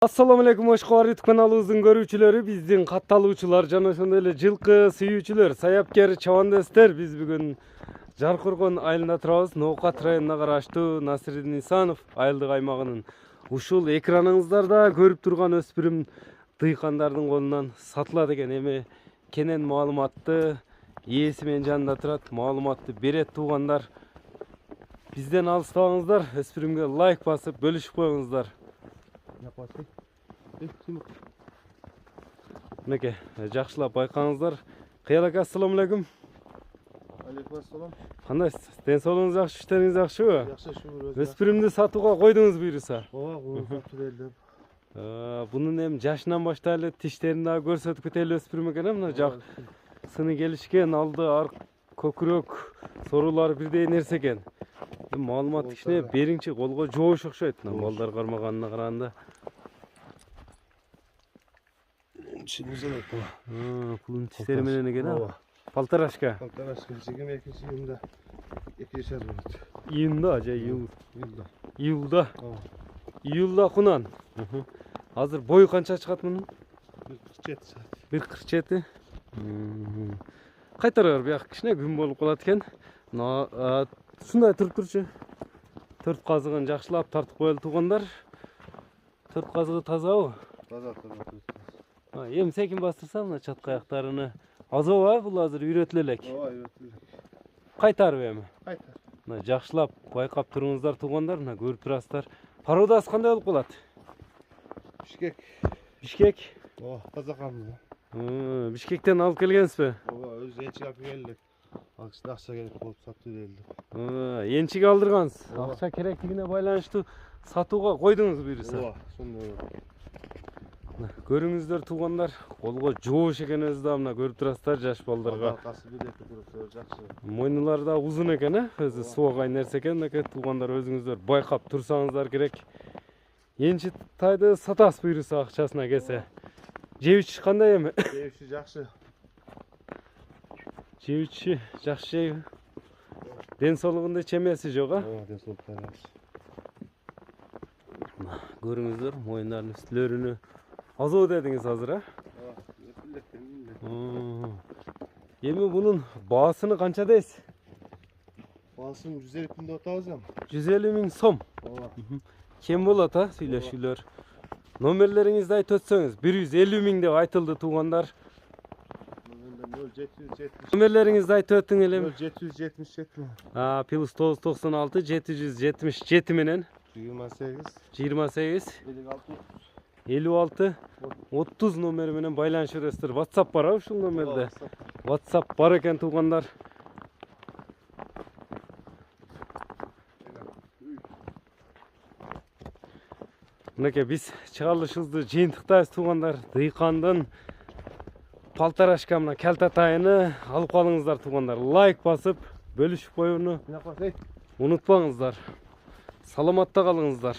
Assalamu alaikum Oşkovar YouTube kanalımızın görүүчүлөрү, биздин катталуучулар жана ошондой эле жылкы сүйүүчүлөр, саяпкер чабандестер. Биз бүгүн Жаркоргон айылында турабыз. Ноокат районуна караштуу Насирдин Исанов айылдык аймагынын ушул экраныңыздарда көрүп турган өспүрүм дыйкандардын колунан сатыла деген эми кенен маалыматты ээси менин жанында турат, маалыматты берет туугандар. Бизден алыстабаңыздар, өспүрүмгө лайк басып бөлүшүп коюңуздар. Мінеке, жақшылап байқаңыздар. Қиял ака, ассаламу алейкум. Алейкум ассалам. Қандай, денсаулығыңыз жақсы, іштеріңіз жақсы ма? Жақсы, шүкір. Өспірімді сатуға қойдыңыз бұйырса. Ооба, сатып келдим. Бұның эми жашынан баштайлы тиштерин дагы көрсөтүп кетели өспүрүм экен, мына жак сыны келишкен, алды, арк, көкүрөк соорулары бирдей нерсе экен. Маалымат кичине бериңчи, колго жоош окшойт, балдар кармаганына караганда. Пулун тиштери менен экен, а? Полторашка. Полторашка, 22 2 ай болот. Июнда же июлда. Июлда кунан. Азыр бою канча чыгат мунун? 1.47. Кайтарар бияк кичине күн болуп калат экен. Ушундай туруп турчу. 4 казыгын жакшылап тартып коелу туугандар. 4 казыгы тазабы? Таза. Эми секин бастырсам, мына чатка аяктарыны азабы, бул азыр үйрөтүлө элек. Ооба, үйрөтүлө. Кайтарып эми. Кайтар. Мына жакшылап байкап туруңуздар туугандар, мына көрүп турасыздар. Породасы кандай болуп калат? Бишкек. Ооба, таза камыз. Бишкектен алып келгенсизби? Ооба, өз энчиге алып келдик. Акча керек болуп сатып келдик. Энчиге алдыргансыз. Акча керектигине байланыштуу сатууга койдуңуз буюрса. Ооба, ошондой. Көрүңүздөр туугандар, колго жоош экен өзү да, мына көрүп турасыздар жаш балдарга. Аркасы бирдеки туруп жакшы. Мойнулары да узун экен, өзү суагай нерсе экен, мынакей туугандар өзүңүздөр байкап турсаңыздар керек. Энчи тайды сатасыз буюрса акчасына келсе. Жебичи кандай эми? Жебичи жакшы. Жебичи жакшы жейби? Денсаулыгында чемеси жок, а? Ооба, денсаулыкта жакшы. Көрүңүздөр, моюндардын үстүлөрүнө азоо дедиңиз азыр, а? Эми бунун баасыны канча дейсиз? Баасын 150 күндө атабыз эми. 150 000 сом. Ооба. Кем болот, а, сүйлөшүүлөр. Номерлериңизди айтып өтсөңүз, 150 000 деп айтылды туугандар. Номерлериңизди айтып өттүң эле. 777. Плюс 996 777 менен 28 56 30 номери менен байланышып бересиздер. WhatsApp бар ушул номерде. WhatsApp бар экен туугандар. Мынакей биз чыгарылышыбызды жыйынтыктайбыз туугандар. Дыйкандын полторашка мына калт атайыны алып калыңыздар туугандар. Лайк басып, бөлүшүп коюуну унутпаңыздар. Саламатта калыңыздар.